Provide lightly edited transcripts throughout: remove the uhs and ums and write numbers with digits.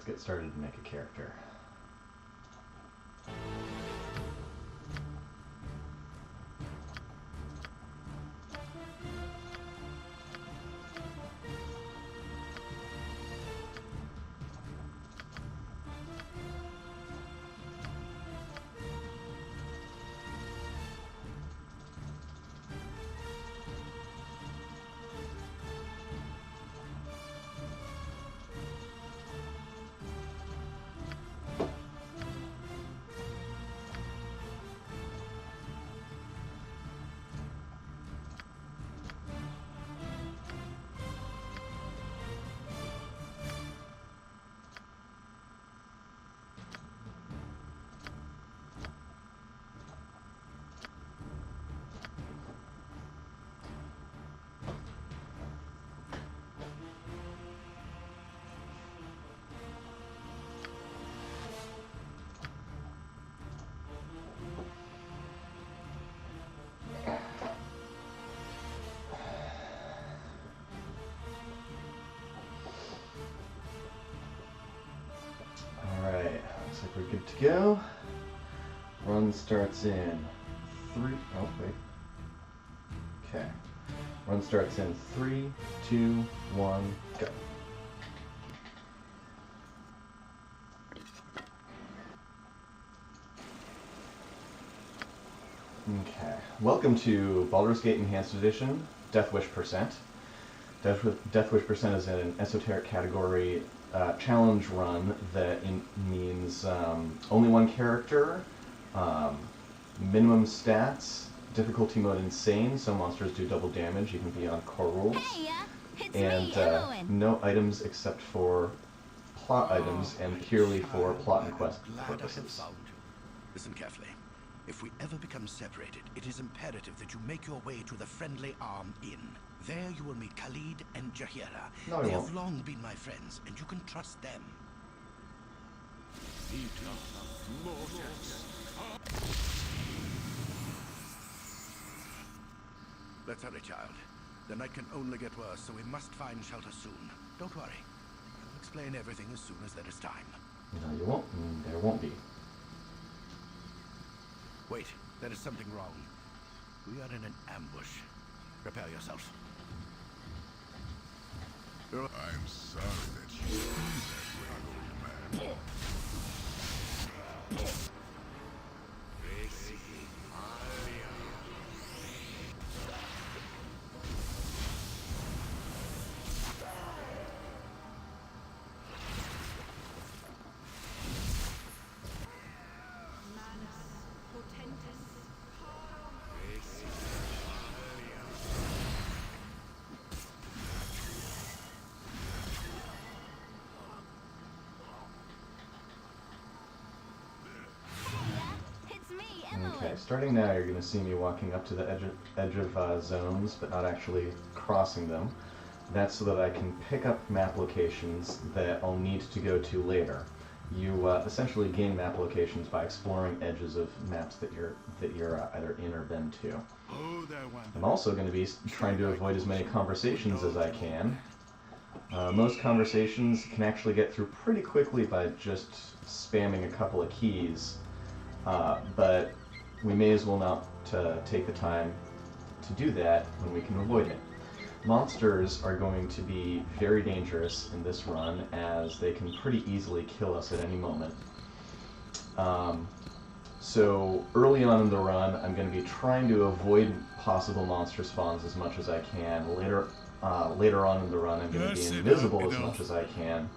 let's get started and make a character. Looks like we're good to go. Run starts in 3. Oh, wait. Okay. Run starts in 3, 2, 1, go. Okay. Welcome to Baldur's Gate Enhanced Edition, Death Wish %. Death Wish % is an esoteric category challenge run that means only one character, minimum stats, difficulty mode insane, some monsters do double damage, even beyond core rules, and no items except for plot items and purely for plot and quest purposes. Listen carefully. If we ever become separated, it is imperative that you make your way to the Friendly Arm Inn. There you will meet Khalid and Jahira. No, they have long been my friends, and you can trust them. Let's hurry, child. The night can only get worse, so we must find shelter soon. Don't worry. I'll explain everything as soon as there is time. No, you won't. And there won't be. Wait, there is something wrong. We are in an ambush. Prepare yourself. I'm sorry that you see that way, old man. Okay, starting now you're going to see me walking up to the edge of zones, but not actually crossing them. That's so that I can pick up map locations that I'll need to go to later. You essentially gain map locations by exploring edges of maps that you're either in or been to. I'm also going to be trying to avoid as many conversations as I can. Most conversations can actually get through pretty quickly by just spamming a couple of keys, but we may as well not take the time to do that when we can avoid it. Monsters are going to be very dangerous in this run, as they can pretty easily kill us at any moment. So early on in the run, I'm going to be trying to avoid possible monster spawns as much as I can. Later on in the run, I'm going to be invisible as much as I can.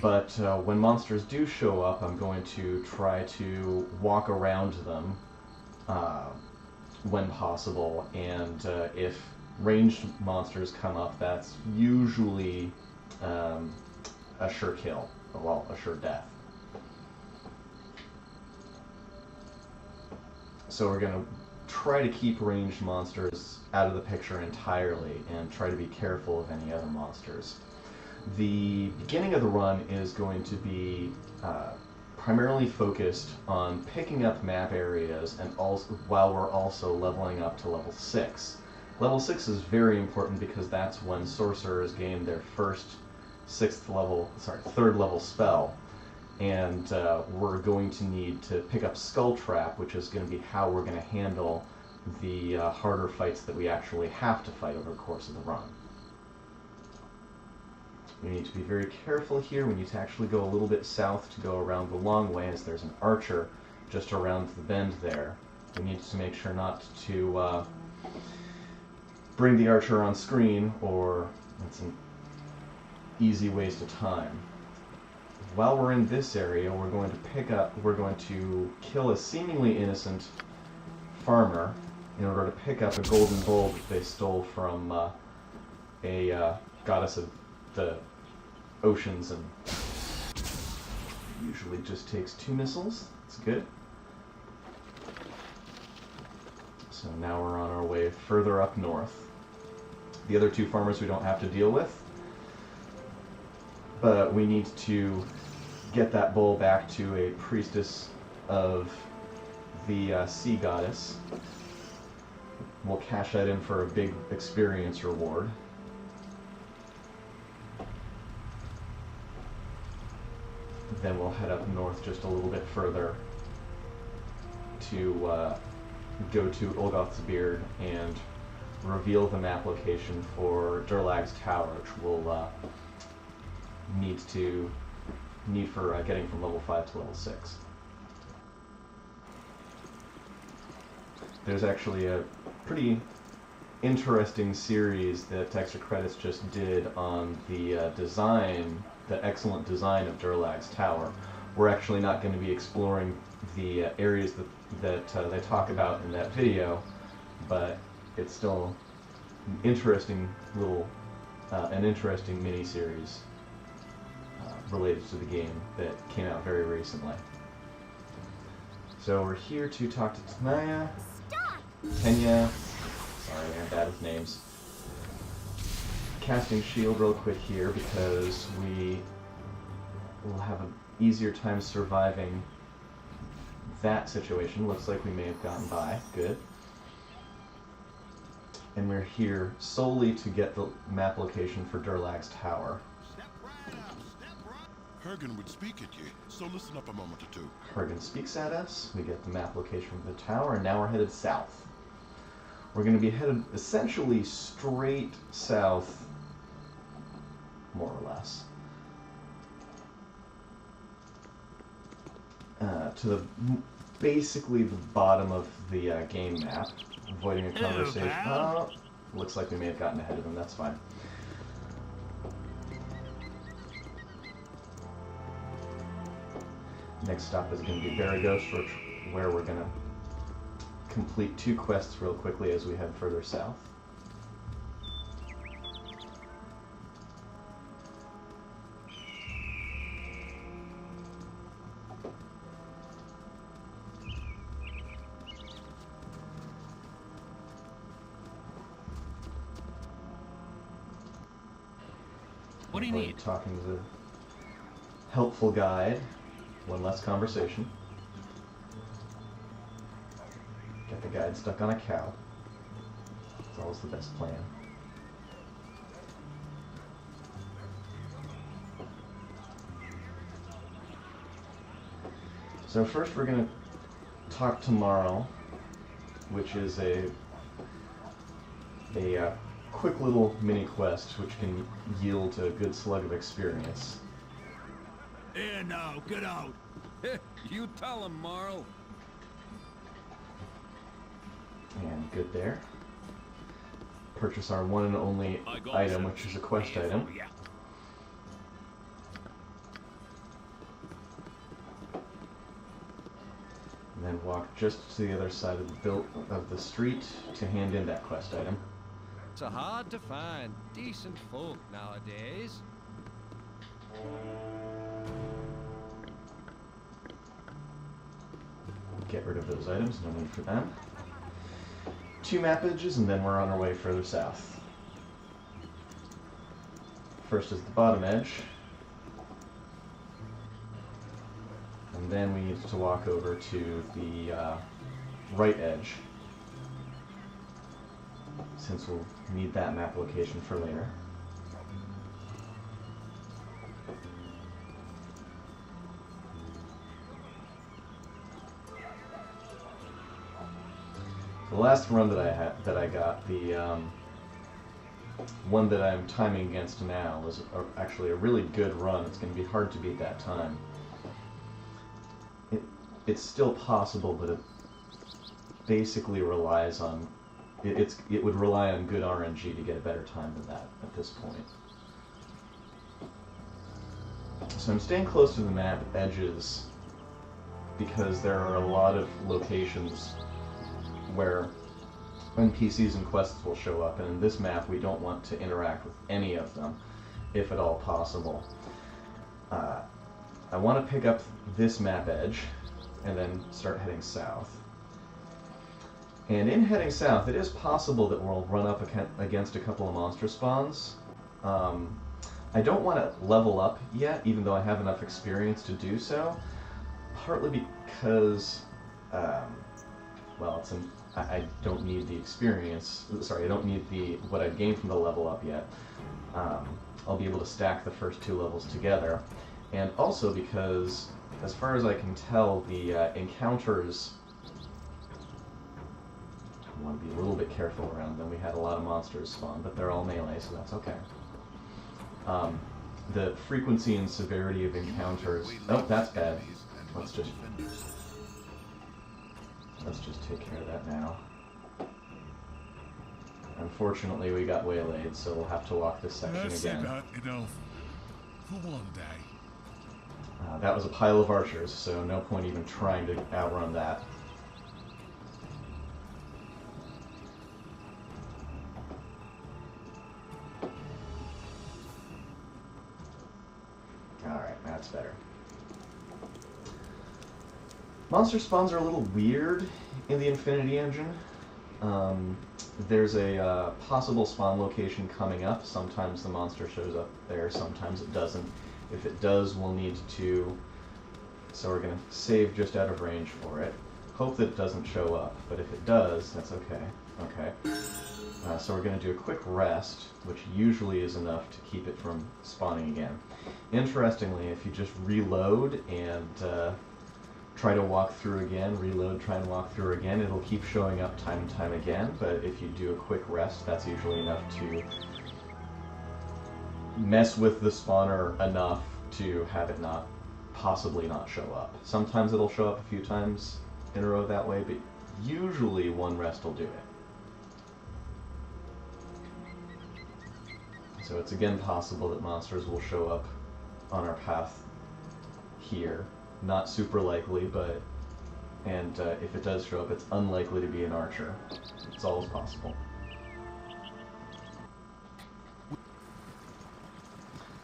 But when monsters do show up, I'm going to try to walk around them when possible, and if ranged monsters come up, that's usually a sure kill, well, a sure death. So we're going to try to keep ranged monsters out of the picture entirely and try to be careful of any other monsters. The beginning of the run is going to be primarily focused on picking up map areas, and also while we're also leveling up to level 6. Level 6 is very important because that's when sorcerers gain their first third level spell, and we're going to need to pick up Skull Trap, which is going to be how we're going to handle the harder fights that we actually have to fight over the course of the run. We need to be very careful here. We need to actually go a little bit south to go around the long way, as there's an archer just around the bend there. We need to make sure not to bring the archer on screen, or it's an easy waste of time. While we're in this area, we're going to kill a seemingly innocent farmer in order to pick up a golden bowl that they stole from a goddess of the oceans, and usually just takes 2 missiles. That's good. So now we're on our way further up north. The other 2 farmers we don't have to deal with, but we need to get that bowl back to a priestess of the sea goddess. We'll cash that in for a big experience reward. Then we'll head up north just a little bit further to go to Olgoth's Beard and reveal the map location for Durlag's Tower, which we'll need for getting from level 5 to level 6. There's actually a pretty interesting series that Extra Credits just did on the design, the excellent design of Durlag's Tower. We're actually not going to be exploring the areas that they talk about in that video, but it's still an interesting little, an interesting mini-series related to the game that came out very recently. So we're here to talk to Tanaya, Kenya. Sorry, I'm bad with names. Casting shield real quick here because we will have an easier time surviving that situation. Looks like we may have gotten by. Good. And we're here solely to get the map location for Durlag's Tower. Hergen would speak at you, so listen up a moment or two. Hergen speaks at us. We get the map location for the tower, and now we're headed south. We're going to be headed essentially straight south, more or less, to basically the bottom of the game map, avoiding a conversation. Oh, looks like we may have gotten ahead of them. That's fine. Next stop is going to be Baragos, where we're going to complete 2 quests real quickly as we head further south. What do you need? Talking to the helpful guide. One less conversation. Get the guide stuck on a cow. It's always the best plan. So first we're going to talk to Marl, which is a quick little mini quest which can yield a good slug of experience. Here now, get out! You tell him, Marl. And good there. Purchase our one and only item, which is a quest item. And then walk just to the other side of the street to hand in that quest item. It's hard to find decent folk nowadays. Get rid of those items, no need for them. 2 map edges, and then we're on our way further south. First is the bottom edge, and then we need to walk over to the right edge, since we'll need that map location for later. The last run that I got, the one that I'm timing against now, was actually a really good run. It's going to be hard to beat that time. It's still possible, but it basically relies on it would rely on good RNG to get a better time than that at this point. So I'm staying close to the map edges because there are a lot of locations where NPCs and quests will show up, and in this map we don't want to interact with any of them, if at all possible. I want to pick up this map edge and then start heading south. And in heading south, it is possible that we'll run up against a couple of monster spawns. I don't want to level up yet, even though I have enough experience to do so, partly because, well, I don't need the experience, sorry, I don't need what I've gained from the level up yet. I'll be able to stack the first 2 levels together. And also because, as far as I can tell, the encounters, I want to be a little bit careful around them. We had a lot of monsters spawn, but they're all melee, so that's okay. The frequency and severity of encounters... Oh, that's bad. Let's just take care of that now. Unfortunately, we got waylaid, so we'll have to walk this section again. Enough for one day. That was a pile of archers, so no point even trying to outrun that. Alright, that's better. Monster spawns are a little weird in the Infinity Engine. There's a possible spawn location coming up. Sometimes the monster shows up there, sometimes it doesn't. If it does, we'll need to... So we're going to save just out of range for it. Hope that it doesn't show up, but if it does, that's okay. Okay. So we're going to do a quick rest, which usually is enough to keep it from spawning again. Interestingly, if you just reload and try to walk through again, reload, try and walk through again, it'll keep showing up time and time again, but if you do a quick rest, that's usually enough to mess with the spawner enough to have it possibly not show up. Sometimes it'll show up a few times in a row that way, but usually one rest will do it. So it's again possible that monsters will show up on our path here. Not super likely, but... And if it does show up, it's unlikely to be an archer. It's always possible.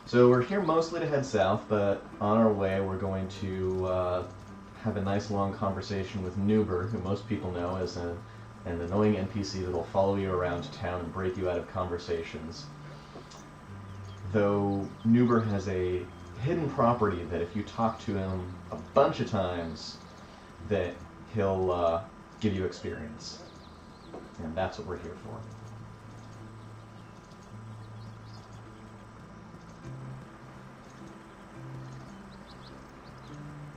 So we're here mostly to head south, but on our way we're going to have a nice long conversation with Nuber, who most people know as an annoying NPC that'll follow you around town and break you out of conversations. Though Nuber has a hidden property that if you talk to him a bunch of times, that he'll give you experience. And that's what we're here for.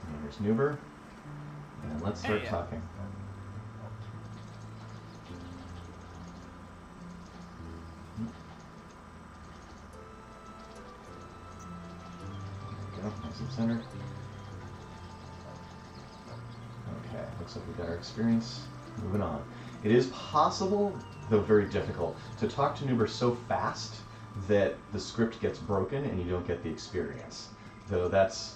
And here's Nuber. And let's start talking. Nice and centered. Okay, looks like we got our experience. Moving on. It is possible, though very difficult, to talk to Nuber so fast that the script gets broken and you don't get the experience. Though that's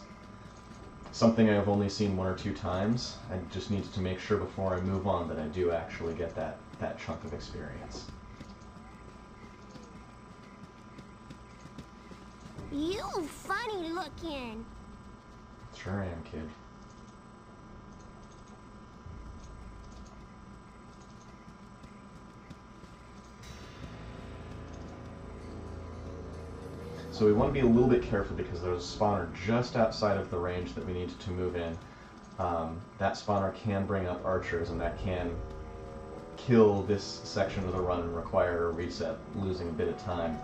something I've only seen 1 or 2 times. I just need to make sure before I move on that I do actually get that chunk of experience. You funny looking. Sure am, kid. So we want to be a little bit careful because there's a spawner just outside of the range that we need to move in. That spawner can bring up archers, and that can kill this section of the run and require a reset, losing a bit of time.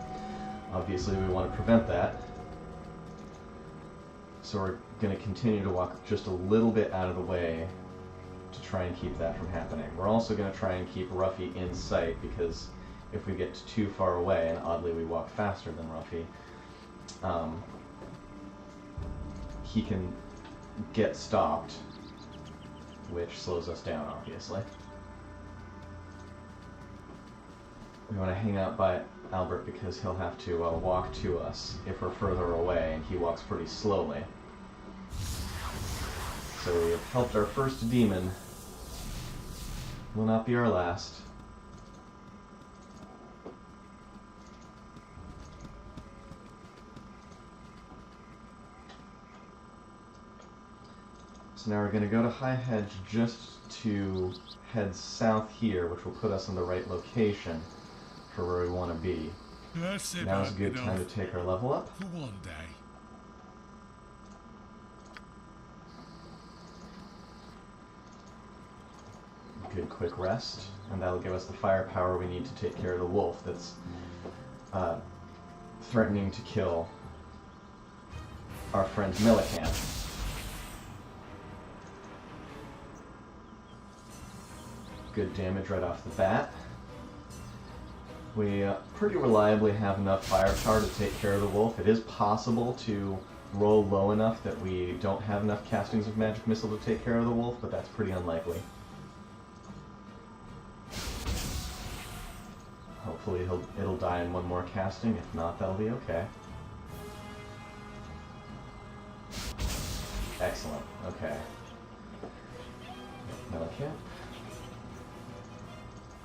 Obviously, we want to prevent that. So we're going to continue to walk just a little bit out of the way to try and keep that from happening. We're also going to try and keep Ruffy in sight, because if we get too far away, and oddly we walk faster than Ruffy, he can get stopped, which slows us down, obviously. We want to hang out by Albert because he'll have to walk to us if we're further away, and he walks pretty slowly. So we have helped our first demon. Will not be our last. So now we're going to go to High Hedge just to head south here, which will put us in the right location for where we want to be. That's it. Now's a good time to take our level up. For one day. Good quick rest, and that'll give us the firepower we need to take care of the wolf that's threatening to kill our friend Millican. Good damage right off the bat. We pretty reliably have enough firepower to take care of the wolf. It is possible to roll low enough that we don't have enough castings of Magic Missile to take care of the wolf, but that's pretty unlikely. Hopefully it'll die in one more casting. If not, that'll be okay. Excellent. Okay. Okay.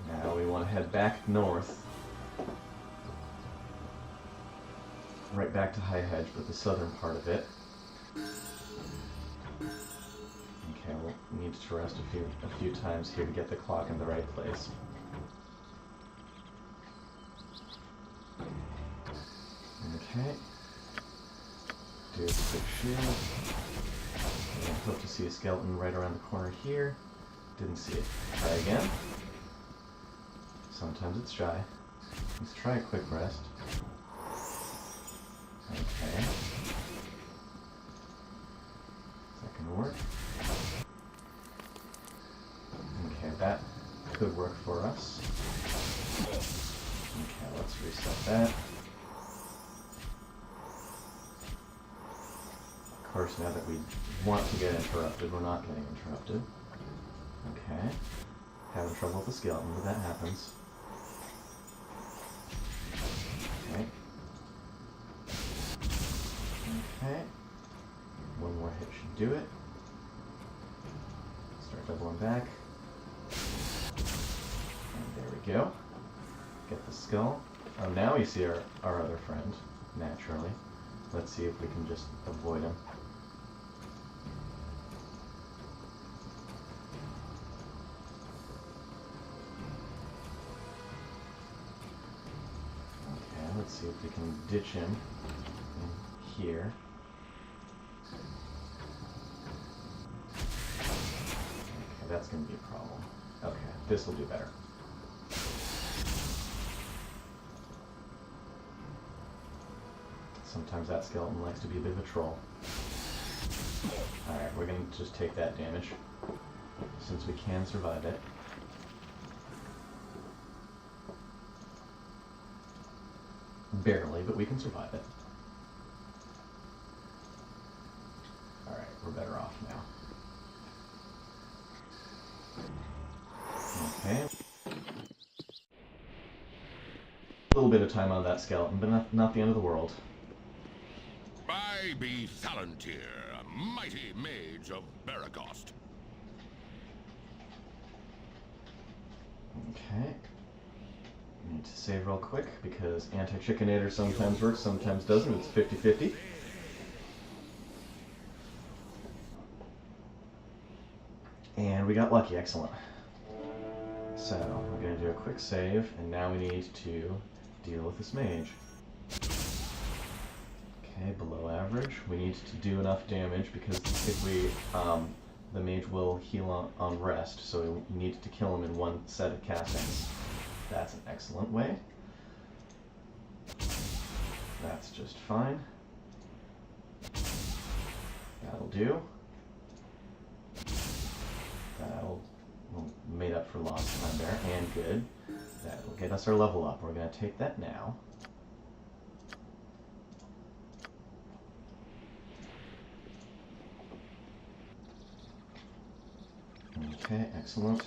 Now we want to head back north. Right back to High Hedge, but the southern part of it. Okay, we'll need to rest a few times here to get the clock in the right place. Okay. Do a quick shield. And hope to see a skeleton right around the corner here. Didn't see it. Try again. Sometimes it's shy. Let's try a quick rest. Okay. That can work. Okay, that could work for us. Okay, let's reset that. Of course, now that we want to get interrupted, we're not getting interrupted. Okay. Having trouble with the skeleton, but that happens. Okay. Okay. One more hit should do it. Start doubling back. And there we go. Get the skull. Oh, now we see our other friend, naturally. Let's see if we can just avoid him. Okay, let's see if we can ditch him in here. Okay, that's going to be a problem. Okay, this will do better. Sometimes that skeleton likes to be a bit of a troll. Alright, we're going to just take that damage, since we can survive it. Barely, but we can survive it. Alright, we're better off now. Okay. A little bit of time on that skeleton, but not the end of the world. I be Thalantir, a mighty mage of Baragost. Okay. Need to save real quick because anti-chickinator sometimes works, sometimes doesn't. It's 50-50. And we got lucky. Excellent. So, we're going to do a quick save, and now we need to deal with this mage. Okay, below average. We need to do enough damage because if we, the mage will heal on rest, so we need to kill him in one set of castings. That's an excellent way. That's just fine. That'll do. That'll for lost time there, and good. That will get us our level up. We're going to take that now. Okay, excellent.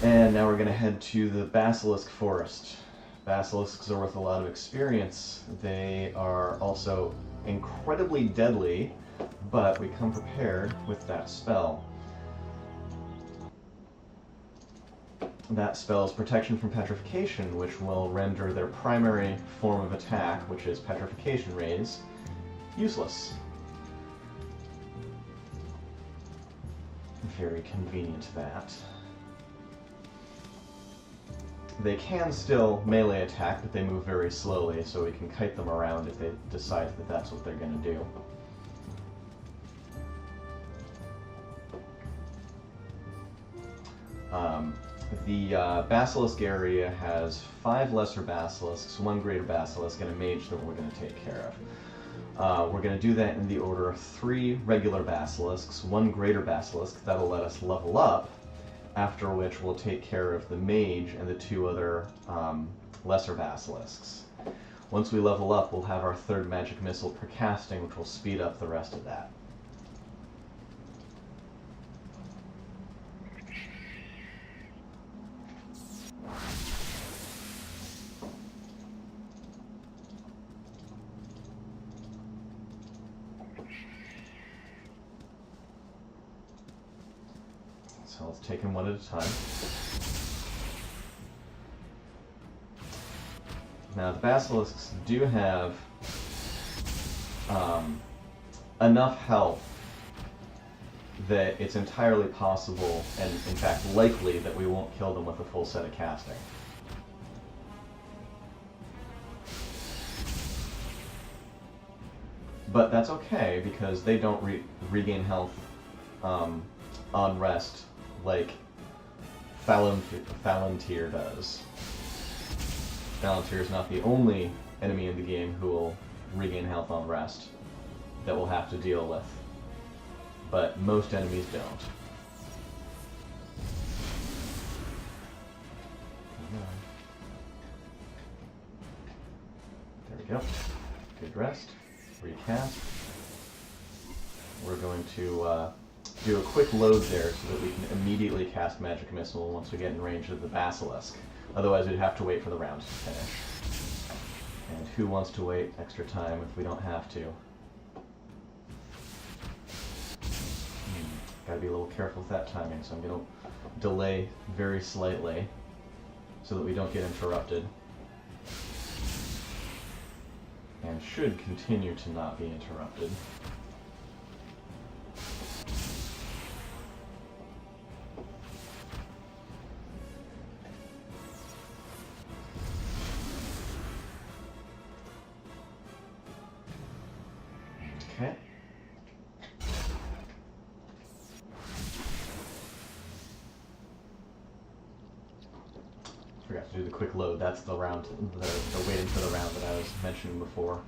And now we're going to head to the Basilisk Forest. Basilisks are worth a lot of experience. They are also incredibly deadly, but we come prepared with that spell. That spell is Protection from Petrification, which will render their primary form of attack, which is Petrification Rays, useless. Very convenient, that. They can still melee attack, but they move very slowly, so we can kite them around if they decide that that's what they're going to do. The Basilisk area has 5 lesser basilisks, 1 greater basilisk, and a mage that we're going to take care of. We're going to do that in the order of 3 regular basilisks, 1 greater basilisk. That'll let us level up, after which we'll take care of the mage and the 2 other lesser basilisks. Once we level up, we'll have our 3rd magic missile per casting, which will speed up the rest of that. So let's take them one at a time. Now the basilisks do have enough health that it's entirely possible, and in fact likely, that we won't kill them with a full set of casting. But that's okay, because they don't regain health on rest like Palantir does. Palantir is not the only enemy in the game who will regain health on rest that we'll have to deal with, but most enemies don't. There we go. Good rest. Recast. We're going to do a quick load there so that we can immediately cast Magic Missile once we get in range of the Basilisk. Otherwise, we'd have to wait for the round to finish. And who wants to wait extra time if we don't have to? Gotta be a little careful with that timing, so I'm going to delay very slightly so that we don't get interrupted. And should continue to not be interrupted. Okay. Forgot to do the quick load. That's the round, the waiting for the round that I was mentioning before.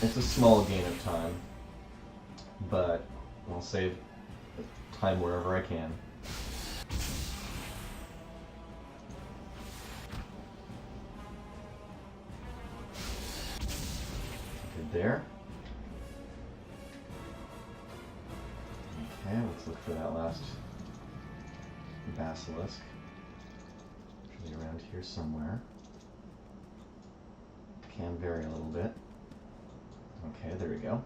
It's a small gain of time, but I'll save time wherever I can. Good there. Okay, let's look for that last basilisk. Should be around here somewhere. Can vary a little bit. Okay, there we go.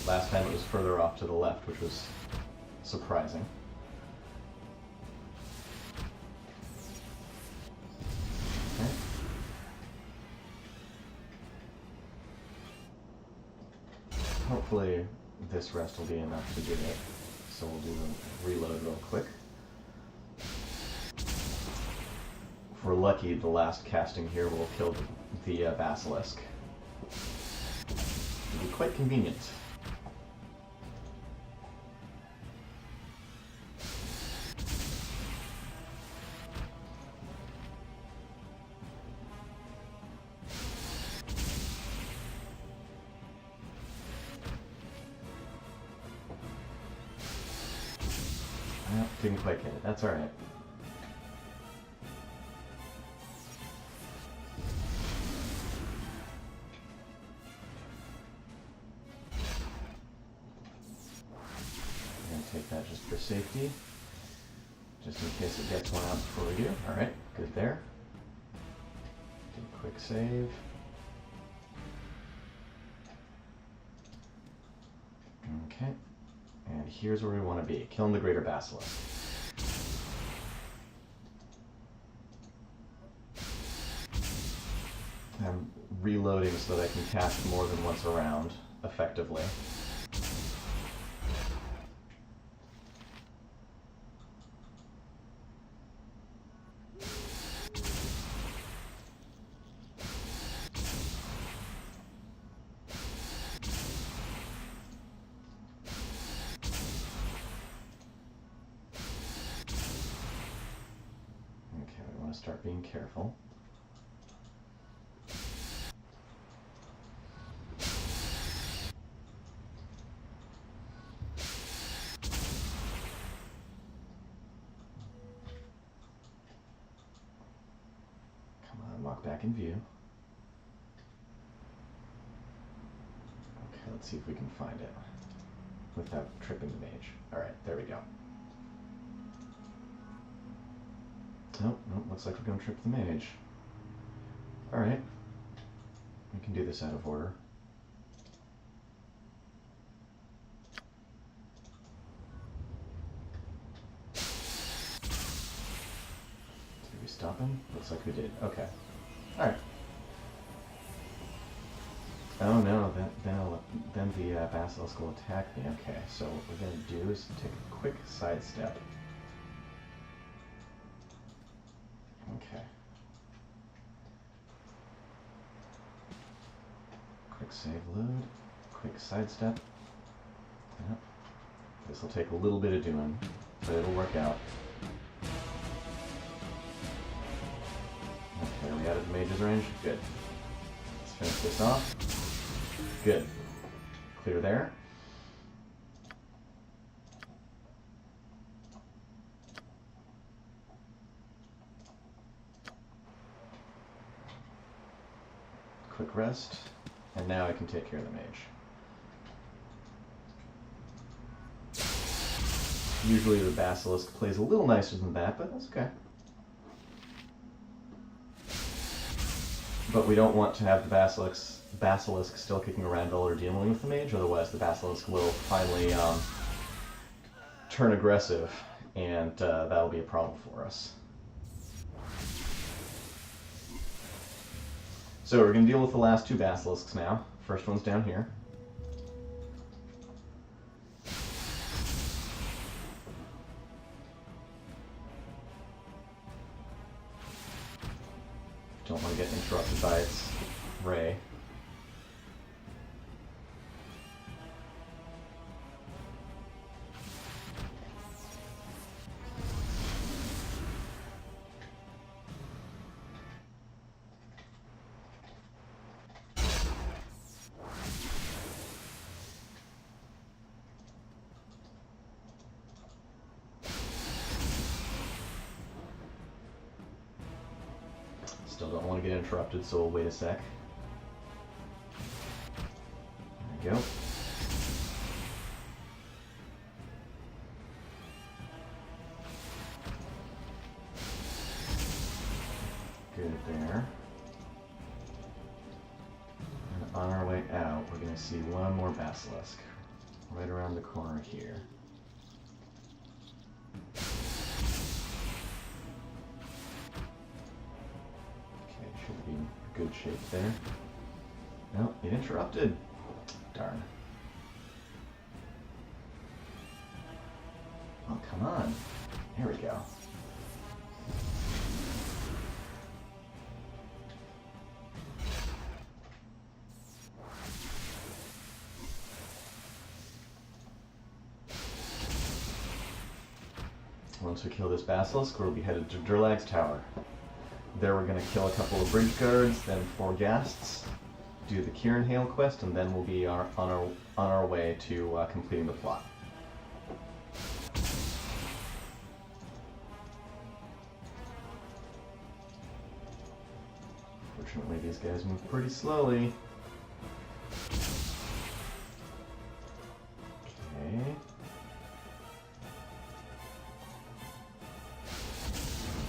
Last time it was further off to the left, which was surprising. Okay. Hopefully this rest will be enough to do it. So we'll do the reload real quick. If we're lucky, the last casting here will kill the basilisk. It'll be quite convenient. Didn't quite get it. That's alright. I'm going to take that just for safety. Just in case it gets one out before we do. Alright, good there. Do a quick save. Okay. And here's where we want to be. Killing the Greater Basilisk. I'm reloading so that I can cast more than once around effectively. Start being careful. Come on, walk back in view. Okay, let's see if we can find it without tripping the mage. Alright, there we go. Nope, nope, looks like we're going to trip the mage. Alright. We can do this out of order. Did we stop him? Looks like we did. Okay. Alright. Oh no, then the basilisk will attack me. Okay, so what we're going to do is take a quick sidestep. Okay. Quick save load, quick sidestep. Yep. This will take a little bit of doing, but it'll work out. Okay, are we out of the mage's range? Good. Let's finish this off. Good. Clear there. Quick rest, and now I can take care of the mage. Usually the basilisk plays a little nicer than that, but that's okay. But we don't want to have the basilisk still kicking around while we're dealing with the mage, otherwise the basilisk will finally turn aggressive, and that'll be a problem for us. So we're going to deal with the last two basilisks now. First one's down here. Don't want to get interrupted by its ray. Still don't want to get interrupted, so we'll wait a sec. There we go. Good there. And on our way out, we're going to see one more basilisk right around the corner here. Should be in good shape there. No, it interrupted. Darn. Oh, come on. There we go. Once we kill this basilisk, we'll be headed to Durlag's Tower. There we're going to kill a couple of bridge guards, then 4 ghasts, do the Kieran Hale quest, and then we'll be on our way to completing the plot. guys move pretty slowly. Okay.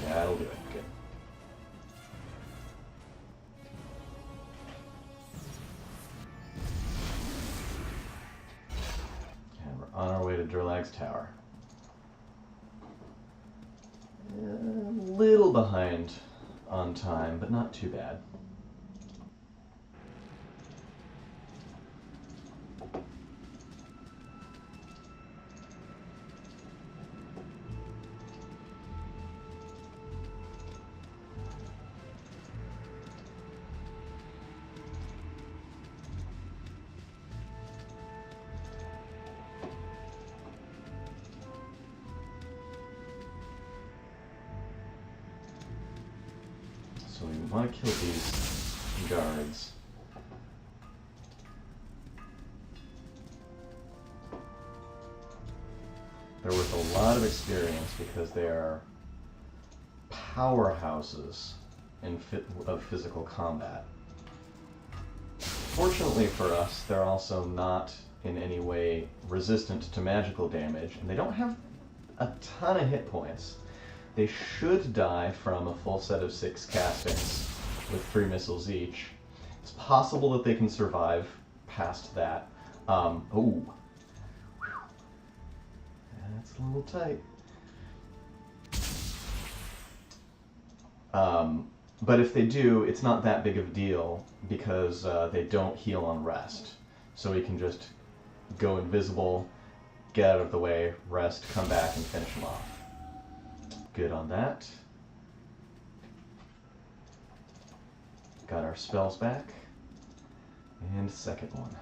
That'll do it. Good. And we're on our way to Durlag's tower. A little behind on time, but not too bad. So we want to kill these guards. They're worth a lot of experience because they are powerhouses of physical combat. Fortunately for us, they're also not in any way resistant to magical damage, and they don't have a ton of hit points. They should die from a full set of 6 castings with 3 missiles each. It's possible that they can survive past that. Ooh. That's a little tight. But if they do, it's not that big of a deal because they don't heal on rest. So we can just go invisible, get out of the way, rest, come back, and finish them off. Good on that. Got our spells back. And second one.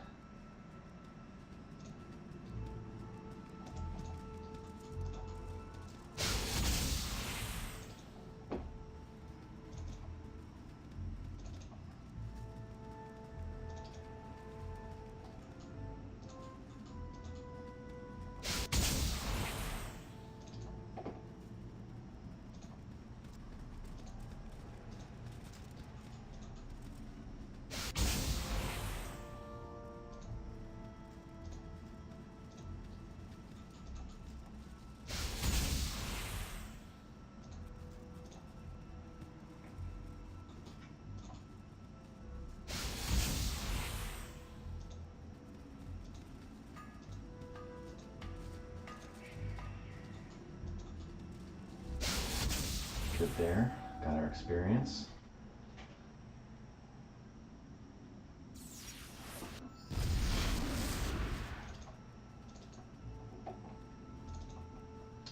Good there. Got our experience.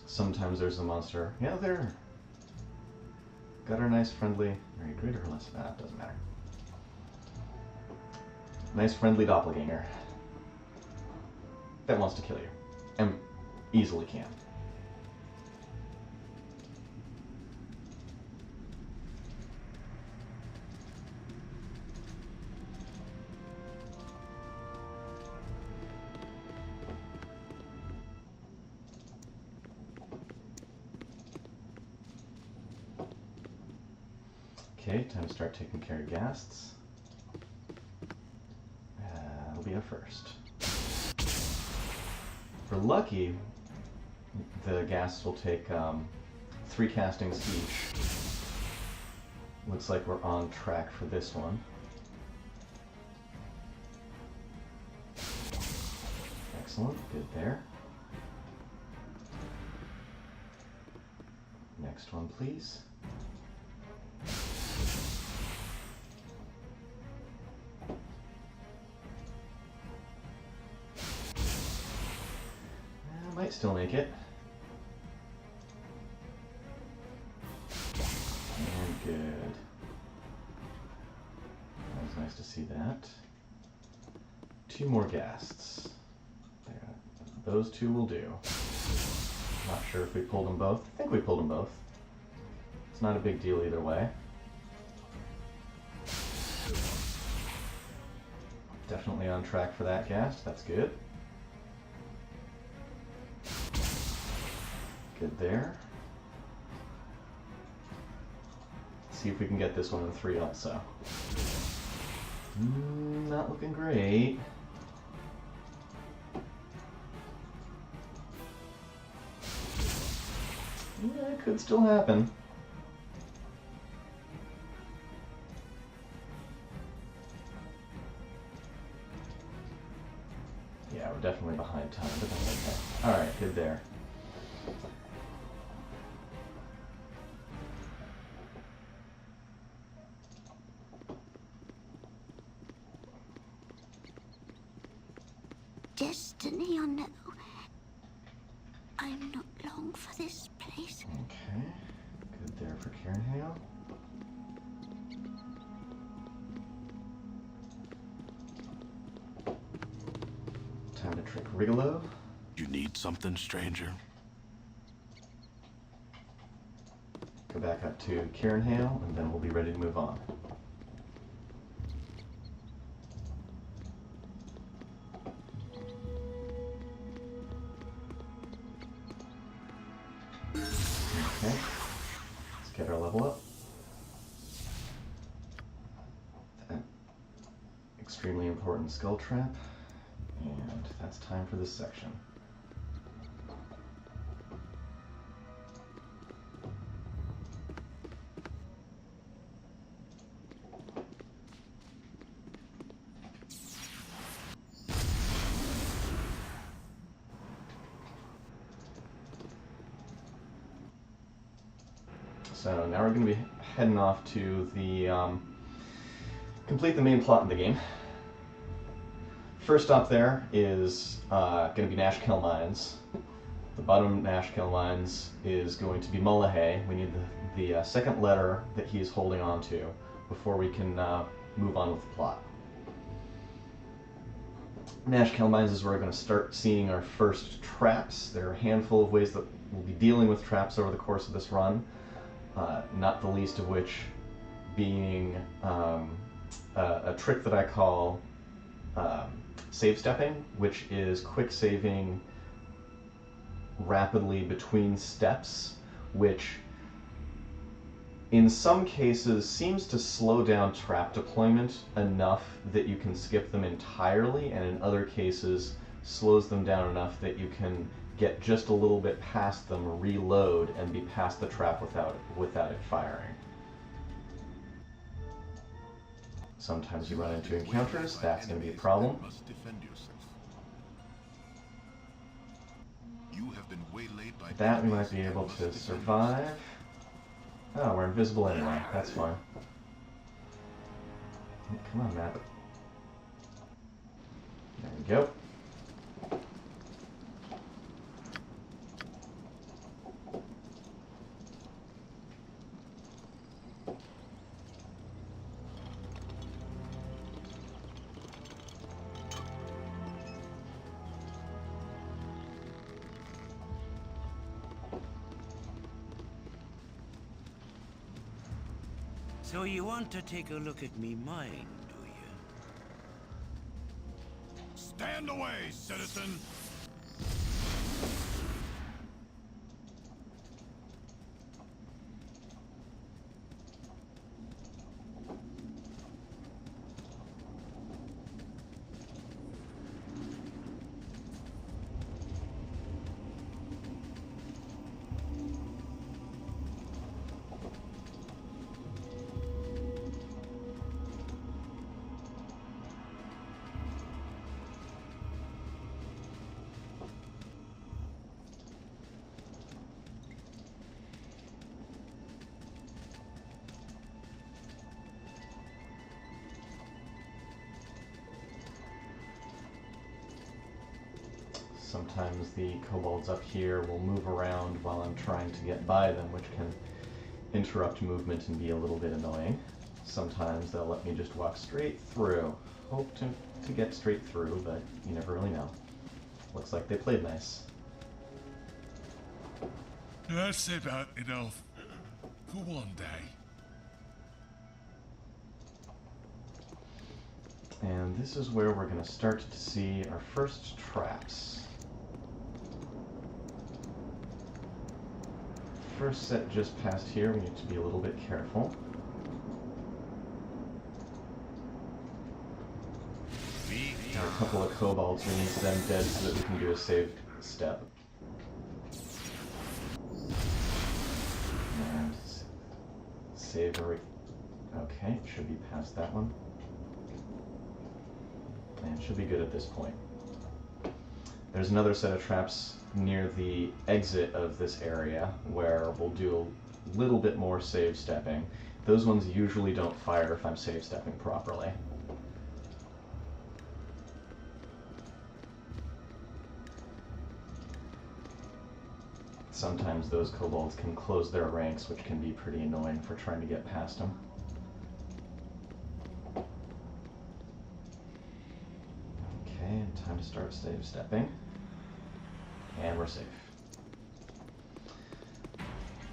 Sometimes there's a monster. Yeah, there. Got our nice friendly. Are you great or less? It doesn't matter. Nice friendly doppelganger that wants to kill you, and easily can. Okay, time to start taking care of ghasts. That'll be a first. For lucky, the ghasts will take 3 castings each. Looks like we're on track for this one. Excellent, good there. Next one, please. Might still make it. And good. That was nice to see that. 2 more ghasts. There. Those 2 will do. Not sure if we pulled them both. I think we pulled them both. It's not a big deal either way. Definitely on track for that ghast. That's good. Good there. Let's see if we can get this one in 3 also. Not looking great. Yeah, it could still happen. Yeah, we're definitely behind time, but that's okay. Alright, good there. Destiny or no, I'm not long for this place. Okay, good there for Cairnhale. Time to trick Rigolo. You need something, stranger? Go back up to Cairnhale, and then we'll be ready to move on. Okay, let's get our level up. That extremely important skull trap, and that's time for this section. So now we're going to be heading off to the complete the main plot in the game. First stop there is going to be Nashkel Mines. The bottom Nashkel Mines is going to be Mullahay. We need the second letter that he is holding on to before we can move on with the plot. Nashkel Mines is where we're going to start seeing our first traps. There are a handful of ways that we'll be dealing with traps over the course of this run. Not the least of which being a trick that I call save stepping, which is quick saving rapidly between steps, which in some cases seems to slow down trap deployment enough that you can skip them entirely, and in other cases slows them down enough that you can get just a little bit past them, reload, and be past the trap without it firing. Sometimes you run into encounters, that's going to be a problem. That we might be able to survive. Oh, we're invisible anyway, that's fine. Come on, map. There we go. So you want to take a look at me mine, do you? Stand away, citizen! Sometimes the kobolds up here will move around while I'm trying to get by them, which can interrupt movement and be a little bit annoying. Sometimes they'll let me just walk straight through. Hope to get straight through, but you never really know. Looks like they played nice. That's about enough for one day. And this is where we're going to start to see our first traps. First set just past here, we need to be a little bit careful. There are a couple of kobolds. We need them dead so that we can do a save step. And save a... Okay, should be past that one. And should be good at this point. There's another set of traps near the exit of this area where we'll do a little bit more save stepping. Those ones usually don't fire if I'm save stepping properly. Sometimes those kobolds can close their ranks, which can be pretty annoying for trying to get past them. Okay, time to start save stepping. And we're safe.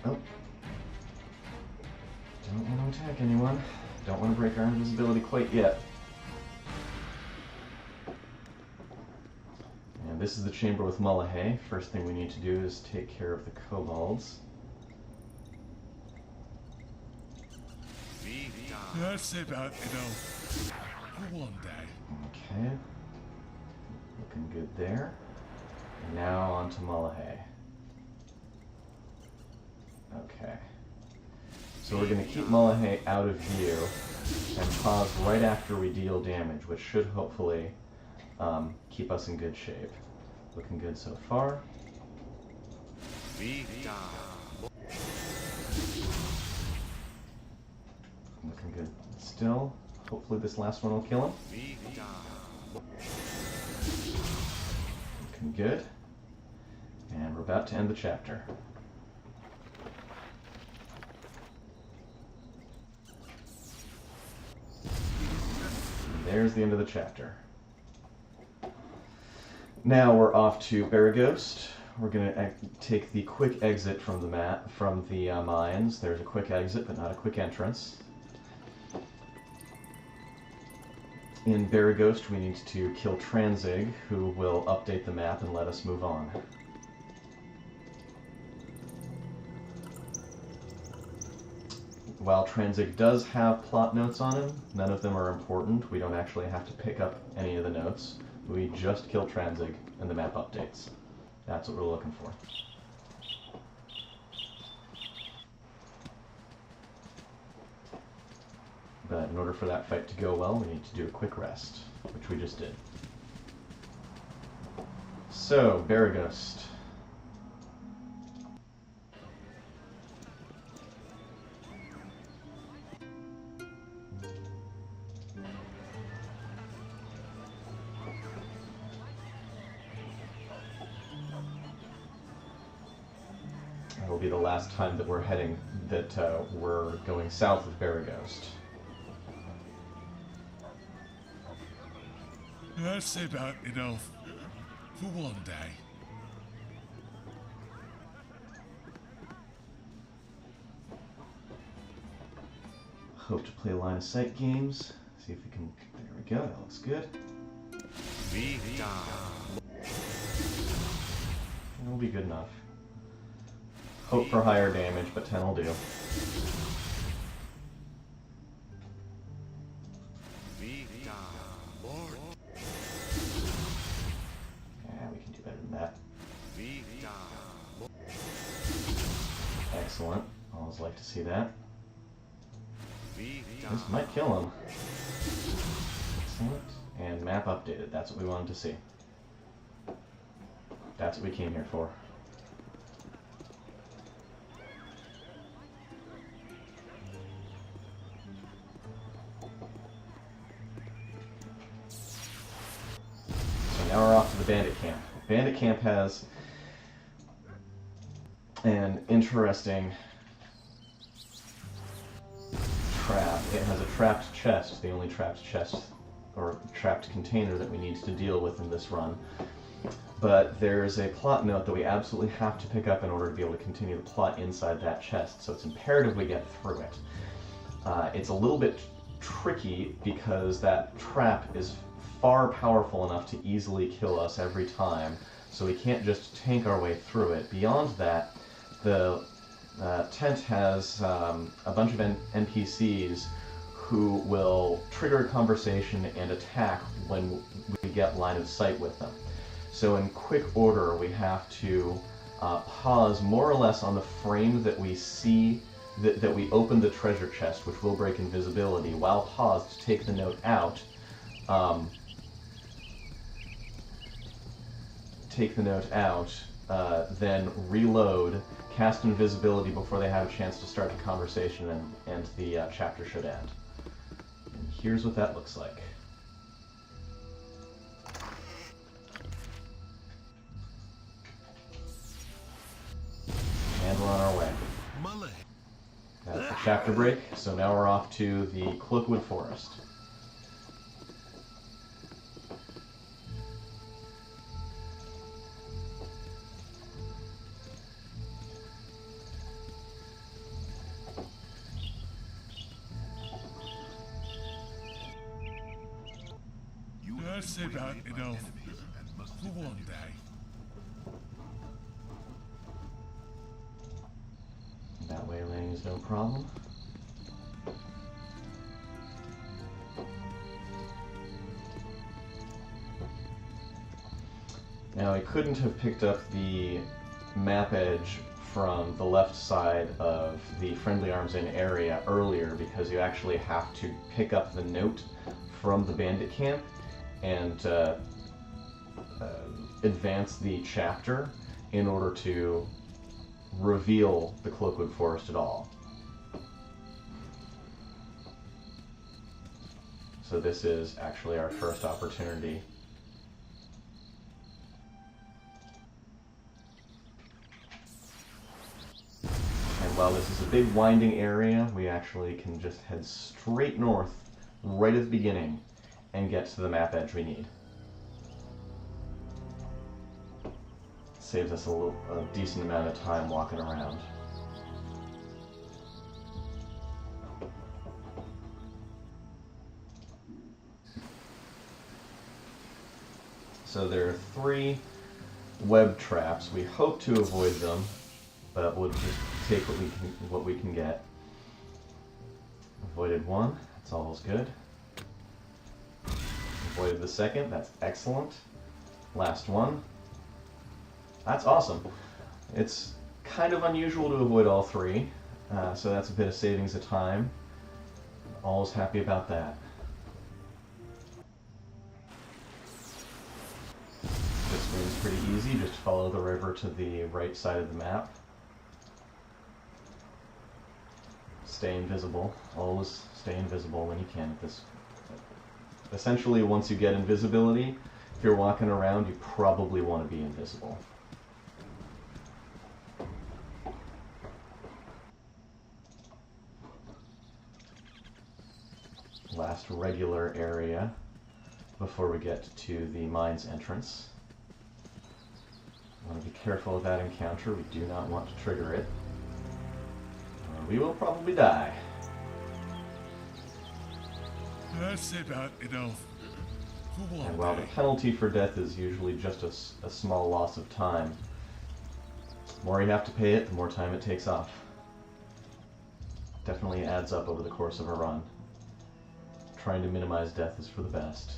Oh. Don't want to attack anyone. Don't want to break our invisibility quite yet. And this is the chamber with Mullahay. First thing we need to do is take care of the kobolds. That's about enough for one day. Okay. Looking good there. And now on to Mullahay. Okay. So we're going to keep Mullahay out of view and pause right after we deal damage, which should hopefully keep us in good shape. Looking good so far. Looking good still. Hopefully this last one will kill him. Looking good. And we're about to end the chapter. And there's the end of the chapter. Now we're off to Baragost. We're going to take the quick exit from the mines. There's a quick exit, but not a quick entrance. In Baragost, we need to kill Tranzig, who will update the map and let us move on. While Tranzig does have plot notes on him, none of them are important. We don't actually have to pick up any of the notes. We just kill Tranzig, and the map updates. That's what we're looking for. But in order for that fight to go well, we need to do a quick rest, which we just did. So, Baragost. That'll be the last time that we're we're going south of Baragost. That's about enough for one day. Hope to play line of sight games. See if we can. There we go. That looks good. That'll be good enough. Hope for higher damage, but 10 will do. Yeah, we can do better than that. Excellent. Always like to see that. This might kill him. Excellent. And map updated. That's what we wanted to see. That's what we came here for. Now we're off to the bandit camp. Bandit camp has an interesting trap. It has a trapped chest, the only trapped chest or trapped container that we need to deal with in this run. But there's a plot note that we absolutely have to pick up in order to be able to continue the plot inside that chest, so it's imperative we get through it. It's a little bit tricky because that trap is far powerful enough to easily kill us every time, so we can't just tank our way through it. Beyond that, the tent has a bunch of NPCs who will trigger a conversation and attack when we get line of sight with them. So in quick order, we have to pause more or less on the frame that we see, that we open the treasure chest, which will break invisibility, while paused to take the note out. Then reload, cast invisibility before they have a chance to start the conversation, and the chapter should end. And here's what that looks like. And we're on our way. That's the chapter break, so now we're off to the Cloakwood Forest. That's about enough for one day. That waylaying is no problem. Now I couldn't have picked up the map edge from the left side of the Friendly Arms Inn area earlier because you actually have to pick up the note from the bandit camp and advance the chapter in order to reveal the Cloakwood Forest at all. So this is actually our first opportunity. And while this is a big winding area, we actually can just head straight north right at the beginning and get to the map edge we need. Saves us a decent amount of time walking around. So there are 3 web traps. We hope to avoid them, but we'll just take what we can get. Avoided 1, that's always good. Avoided the 2nd, that's excellent. Last one. That's awesome. It's kind of unusual to avoid all 3, so that's a bit of savings of time. Always happy about that. This one's pretty easy, just follow the river to the right side of the map. Stay invisible. Always stay invisible when you can at this. Essentially, once you get invisibility, if you're walking around, you probably want to be invisible. Last regular area before we get to the mine's entrance. Want to be careful of that encounter. We do not want to trigger it, or we will probably die. That's about enough for one And while the day. penalty for death is usually just a small loss of time, the more you have to pay it, the more time it takes off. Definitely adds up over the course of a run. Trying to minimize death is for the best.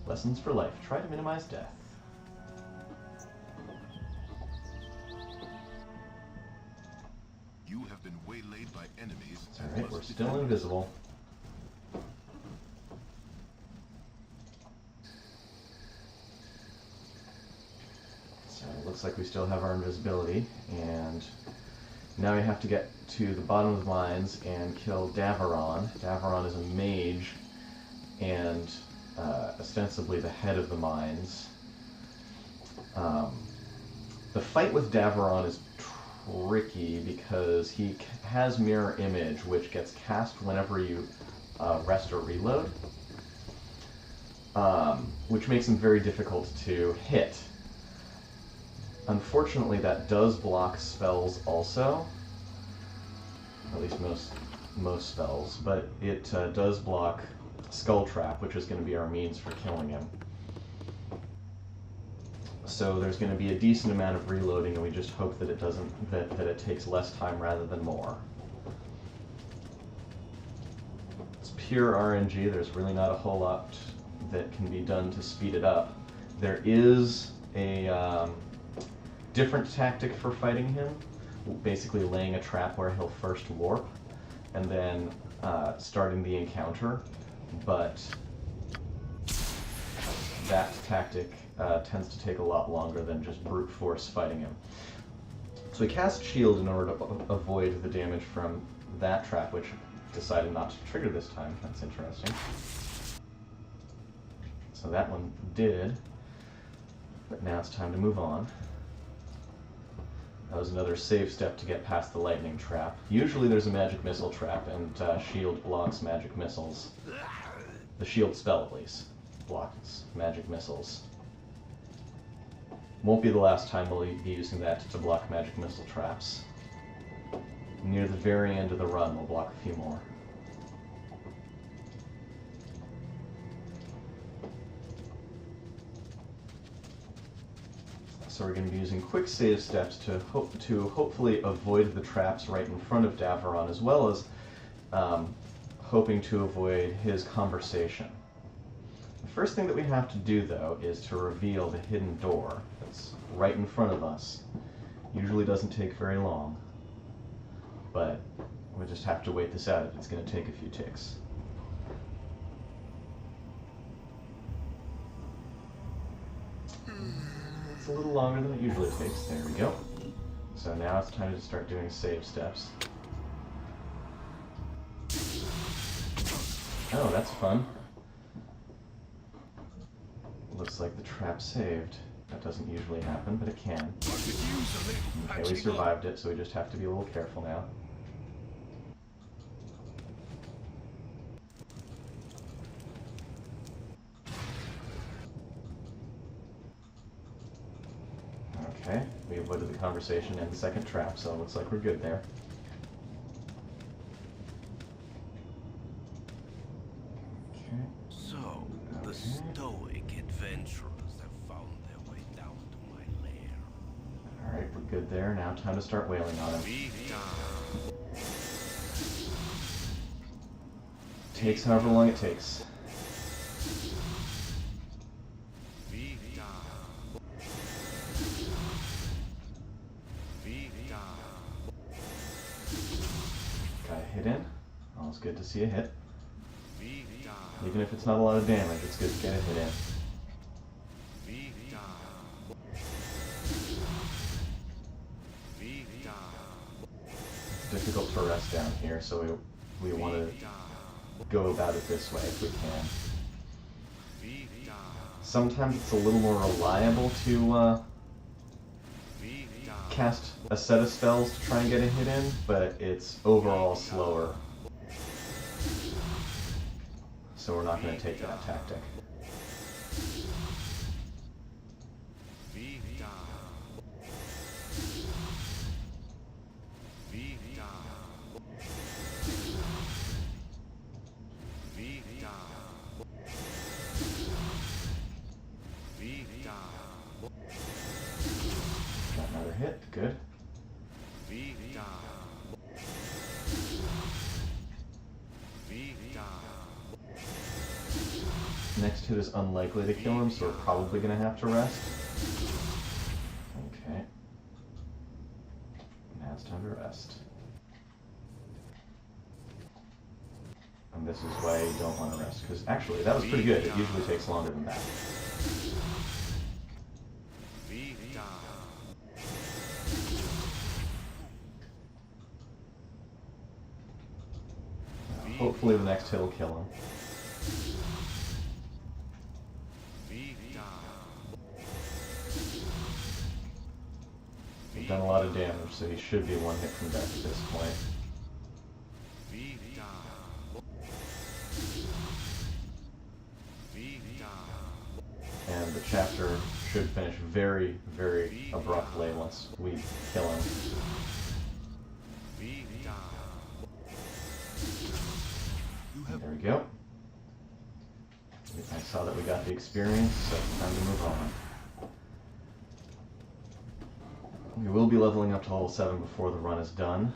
Lessons for life. Try to minimize death. You have been waylaid by enemies. It's alright, we're still invisible. So it looks like we still have our invisibility, and now we have to get to the bottom of the mines and kill Daveron. Daveron is a mage and ostensibly the head of the mines. The fight with Daveron is tricky because he has mirror image, which gets cast whenever you rest or reload, which makes him very difficult to hit. Unfortunately, that does block spells also, at least most spells, but it does block Skull Trap, which is going to be our means for killing him. So there's going to be a decent amount of reloading, and we just hope that it takes less time rather than more. It's pure RNG. There's really not a whole lot that can be done to speed it up. There is a different tactic for fighting him, basically laying a trap where he'll first warp, and then starting the encounter, but that tactic tends to take a lot longer than just brute force fighting him. So he cast Shield in order to avoid the damage from that trap, which decided not to trigger this time. That's interesting. So that one did, but now it's time to move on. That was another save step to get past the lightning trap. Usually there's a magic missile trap, and Shield blocks magic missiles. The Shield spell, at least, blocks magic missiles. Won't be the last time we'll be using that to block magic missile traps. Near the very end of the run, we'll block a few more. So we're going to be using quick save steps to hopefully avoid the traps right in front of Davron, as well as hoping to avoid his conversation. The first thing that we have to do, though, is to reveal the hidden door that's right in front of us. Usually doesn't take very long, but we just have to wait this out. It's going to take a few ticks. It's a little longer than it usually takes. There we go. So now it's time to start doing save steps. Oh, that's fun. Looks like the trap saved. That doesn't usually happen, but it can. Okay, we survived it, so we just have to be a little careful now. Okay, we avoided the conversation and the second trap, so it looks like we're good there. Okay. So, the stoic adventurers have found their way down to my lair. Alright, we're good there. Now time to start wailing on him. Takes however long it takes. Got a hit in. Always good to see a hit. Even if it's not a lot of damage, it's good to get a hit in. It's difficult to rest down here, so we want to go about it this way if we can. Sometimes it's a little more reliable to cast a set of spells to try and get a hit in, but it's overall slower. So we're not going to take that tactic. Got another hit, good. Next hit is unlikely to kill him, so we're probably going to have to rest. Okay. Now it's time to rest. And this is why you don't want to rest, because actually, that was pretty good. It usually takes longer than that. Hopefully the next hit will kill him. We've done a lot of damage, so he should be one hit from death at this point. And the chapter should finish very, very abruptly once we kill him. There we go. I saw that we got the experience, so it's time to move on. We will be leveling up to level 7 before the run is done.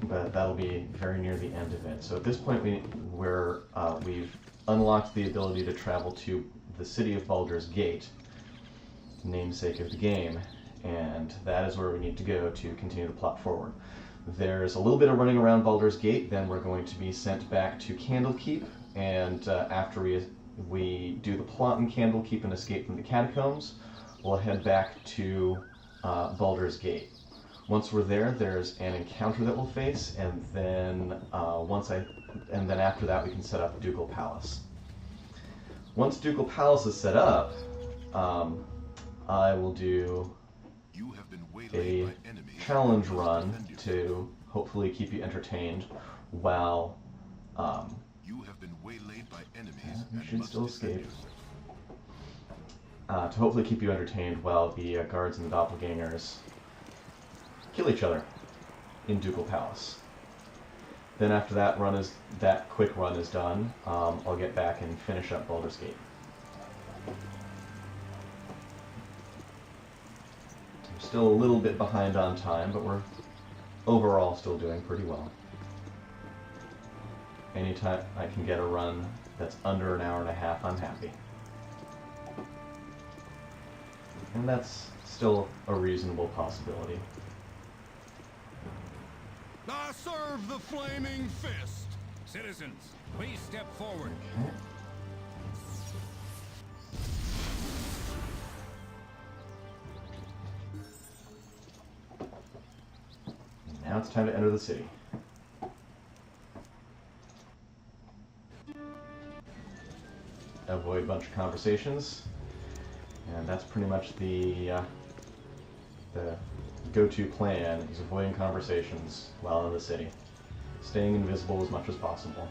but that'll be very near the end of it. So at this point, we've unlocked the ability to travel to the city of Baldur's Gate, namesake of the game, and that is where we need to go to continue the plot forward. There's a little bit of running around Baldur's Gate, then we're going to be sent back to Candlekeep, and after we do the plot in Candlekeep and escape from the catacombs, we'll head back to Baldur's Gate. Once we're there, there's an encounter that we'll face, and then after that we can set up Ducal Palace. Once Ducal Palace is set up, I will do a challenge run to hopefully keep you entertained while You have been waylaid by enemies. you should still escape. To hopefully keep you entertained while the guards and the doppelgangers kill each other in Ducal Palace. Then after that quick run is done, I'll get back and finish up Baldur's Gate. I'm still a little bit behind on time, but we're overall still doing pretty well. Anytime I can get a run that's under an hour and a half, I'm happy. And that's still a reasonable possibility. I serve the flaming fist. Citizens, please step forward. Okay. Now it's time to enter the city. Avoid a bunch of conversations, and that's pretty much the go-to plan, is avoiding conversations while in the city. Staying invisible as much as possible.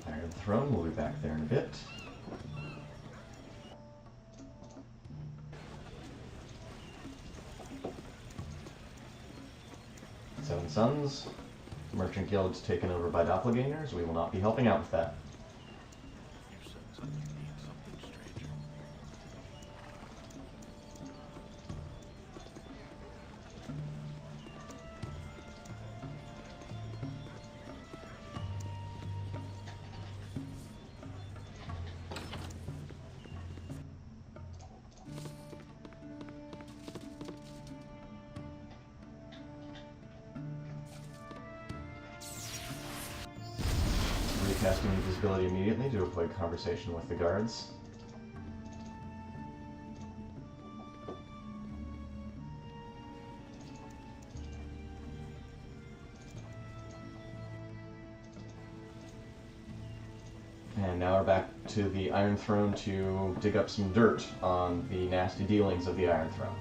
Iron Throne, we'll be back there in a bit. Seven Sons. Merchant Guild's taken over by doppelgangers. We will not be helping out with that. You said something need something, stranger. Recasting invisibility immediately to avoid conversation with the guards. And now we're back to the Iron Throne to dig up some dirt on the nasty dealings of the Iron Throne.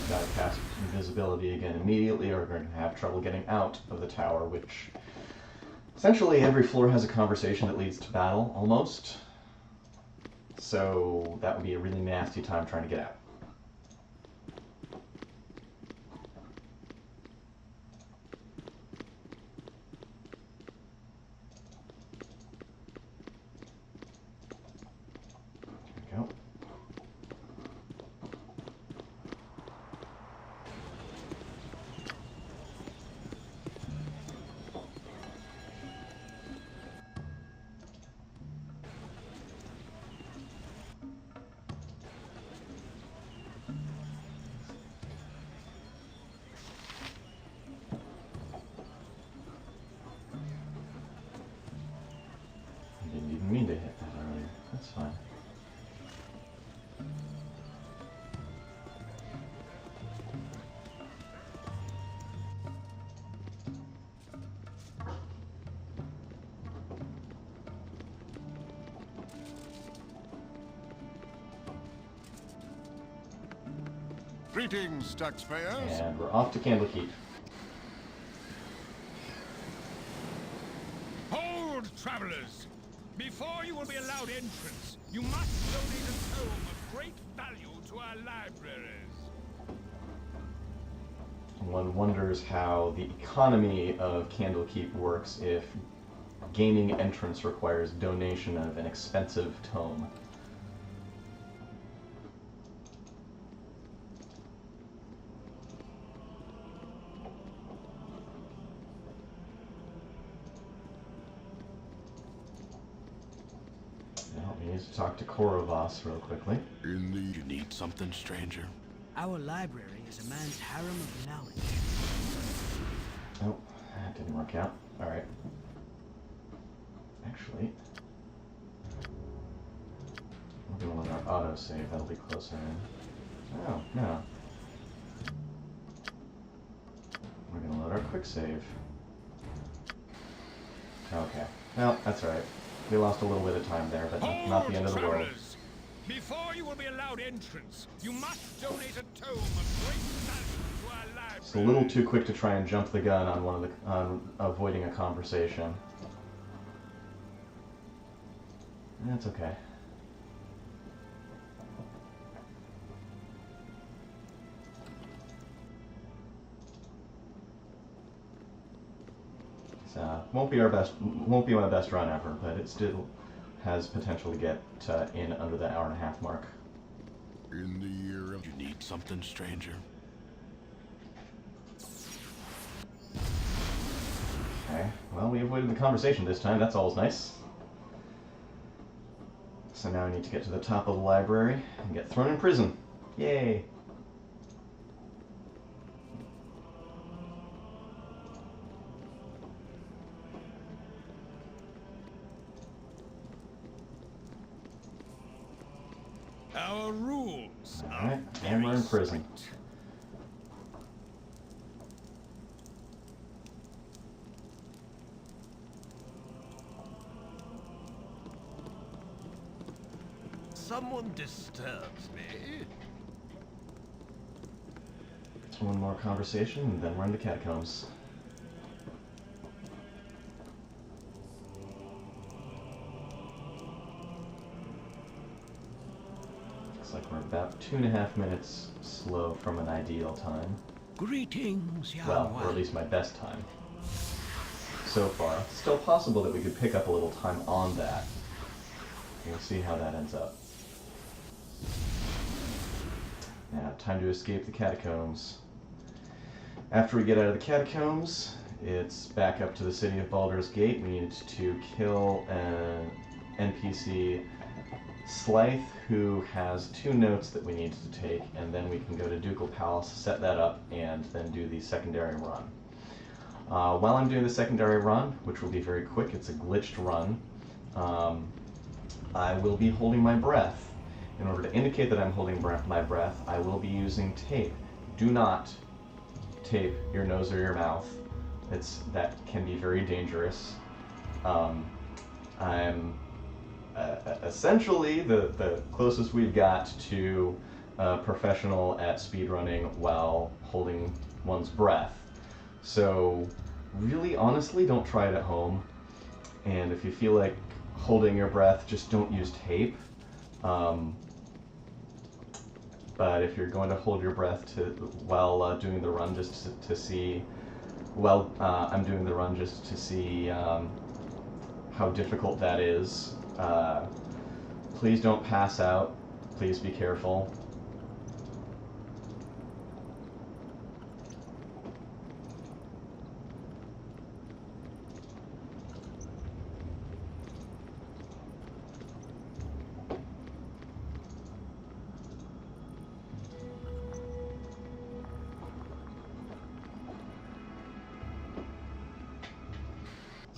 Gotta cast invisibility again immediately, or we're going to have trouble getting out of the tower, which essentially every floor has a conversation that leads to battle, almost. So that would be a really nasty time trying to get out. Greetings, taxpayers. And we're off to Candlekeep. Hold, travelers! Before you will be allowed entrance, you must donate a tome of great value to our libraries. One wonders how the economy of Candlekeep works if gaining entrance requires donation of an expensive tome. Now we need to talk to Korovas real quickly. In the You need something, stranger? Our library is a man's harem of knowledge. Oh, that didn't work out. Alright. Actually, we're going to let our autosave. That'll be closer in. Oh, no. We're going to load our quick save. Okay. Well, that's alright. We lost a little bit of time there, but not the end of the world. Travelers! Before you will be allowed entrance, you must donate a tome of great value to our library. It's a little too quick to try and jump the gun on on avoiding a conversation. That's okay. Won't be my best run ever, but it still has potential to get in under the hour-and-a-half mark. in the year of You need something, stranger? Okay, well, we avoided the conversation this time. That's always nice. So now I need to get to the top of the library and get thrown in prison. Yay! Our rules are Alright, and very we're in prison. strict. Someone disturbs me. One more conversation, and then we're in the catacombs. Looks like we're about 2.5 minutes slow from an ideal time. Greetings, young Well, one. or at least my best time. So far. It's still possible that we could pick up a little time on that. We'll see how that ends up. Now, time to escape the catacombs. After we get out of the catacombs, it's back up to the city of Baldur's Gate. We need to kill an NPC, Slythe, who has 2 notes that we need to take, and then we can go to Ducal Palace, set that up, and then do the secondary run. While I'm doing the secondary run, which will be very quick, it's a glitched run, I will be holding my breath. In order to indicate that I'm holding my breath, I will be using tape. Do not tape your nose or your mouth. That can be very dangerous. I'm essentially the closest we've got to a professional at speedrunning while holding one's breath. So really, honestly, don't try it at home. And if you feel like holding your breath, just don't use tape. But if you're going to hold your breath while doing the run, just to see, I'm doing the run just to see how difficult that is. Please don't pass out. Please be careful.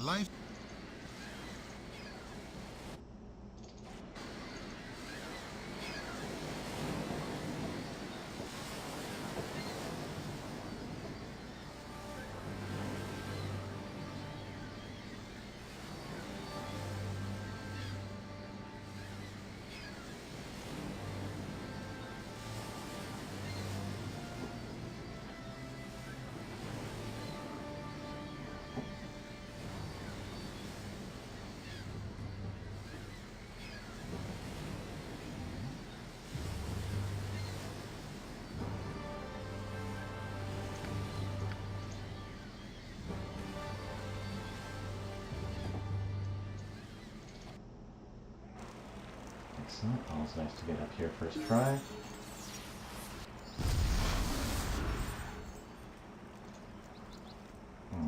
life. Excellent. Always nice to get up here first try.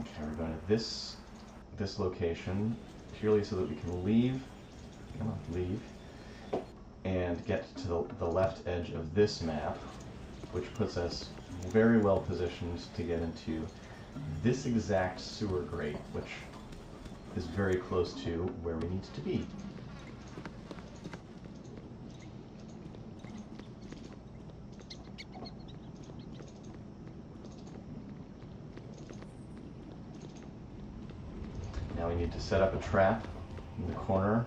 Okay, we're going to this location purely so that we can leave. Come on, leave. And get to the left edge of this map, which puts us very well positioned to get into this exact sewer grate, which is very close to where we need to be. Now we need to set up a trap in the corner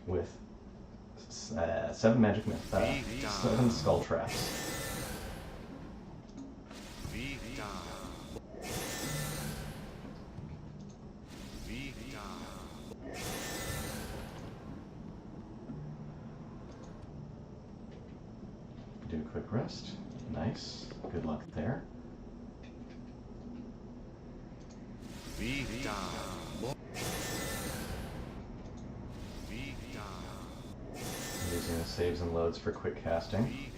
with 7 magic myths, 7 skull traps. Do a quick rest. Nice. Good luck there. Using the saves and loads for quick casting.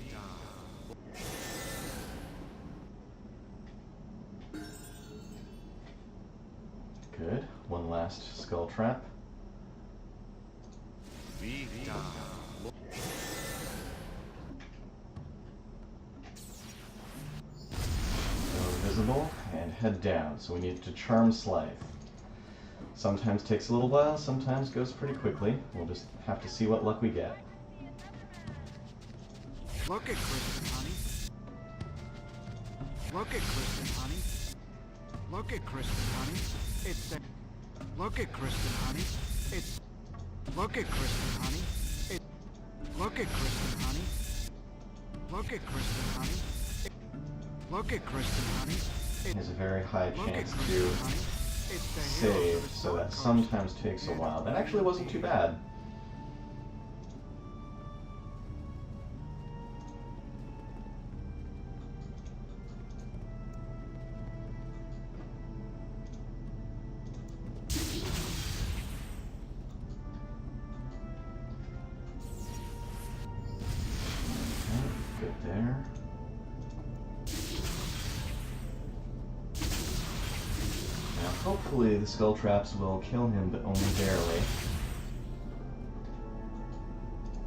Good. One last skull trap. Go invisible and head down. So we need to charm Slythe. Sometimes takes a little while, sometimes goes pretty quickly. We'll just have to see what luck we get. Look at Kristen, honey. Look at Kristen, honey. Look at Kristen, honey. It's the... Look at Kristen, honey. It's... Look at Kristen, honey. It... Look at Kristen, honey. Look at Kristen, honey. It... Look at Kristen, honey. It... There's a very high chance to honey. save, so that sometimes takes a while. That actually wasn't too bad. Good there. Now hopefully the skull traps will kill him, but only barely.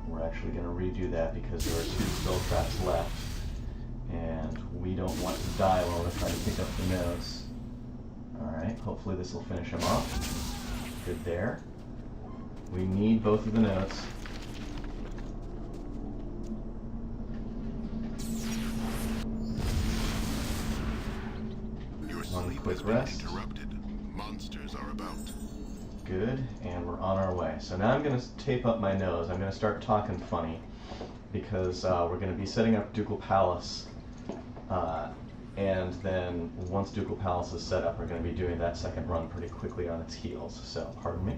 We're actually going to redo that because there are 2 skull traps left, and we don't want to die while we're trying to pick up the nodes. Alright, hopefully this will finish him off. Good there. We need both of the nodes. One quick rest. Monsters are about. Good, and we're on our way. So now I'm going to tape up my nose. I'm going to start talking funny because we're going to be setting up Ducal Palace, and then once Ducal Palace is set up, we're going to be doing that second run pretty quickly on its heels. So, pardon me.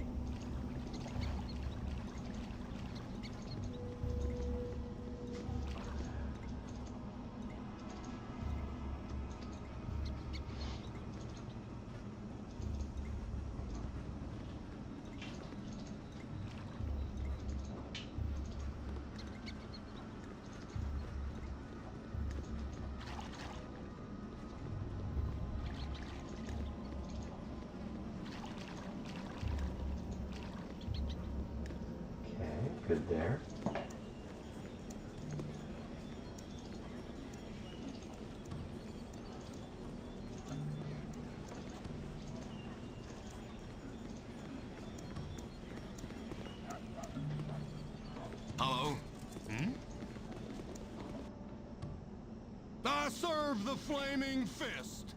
Good there. Hello? I serve the flaming fist.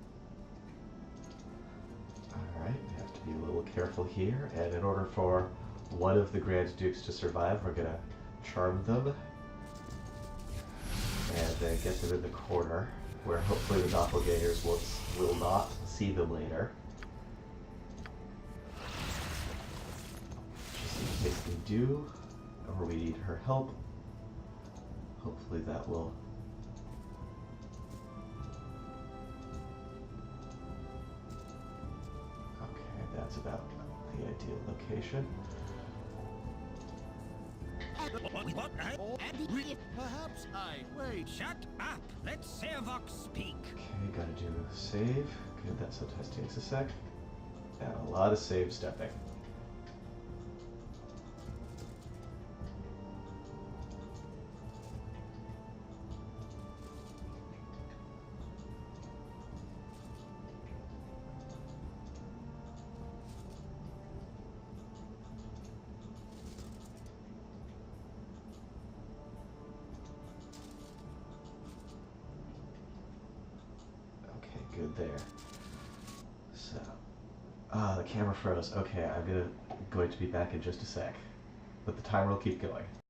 Alright, we have to be a little careful here, and in order for one of the Grand Dukes to survive, we're gonna charm them and get them in the corner, where hopefully the doppelgangers will not see them later. Just in case they do, or we need her help. Hopefully that will... Okay, that's about the ideal location. Perhaps I... Wait, shut up! Let Servox speak. Okay, gotta do save. Good, that sometimes takes a sec. And a lot of save stepping. Good there. So, the camera froze. Okay, I'm going to be back in just a sec. But the timer will keep going.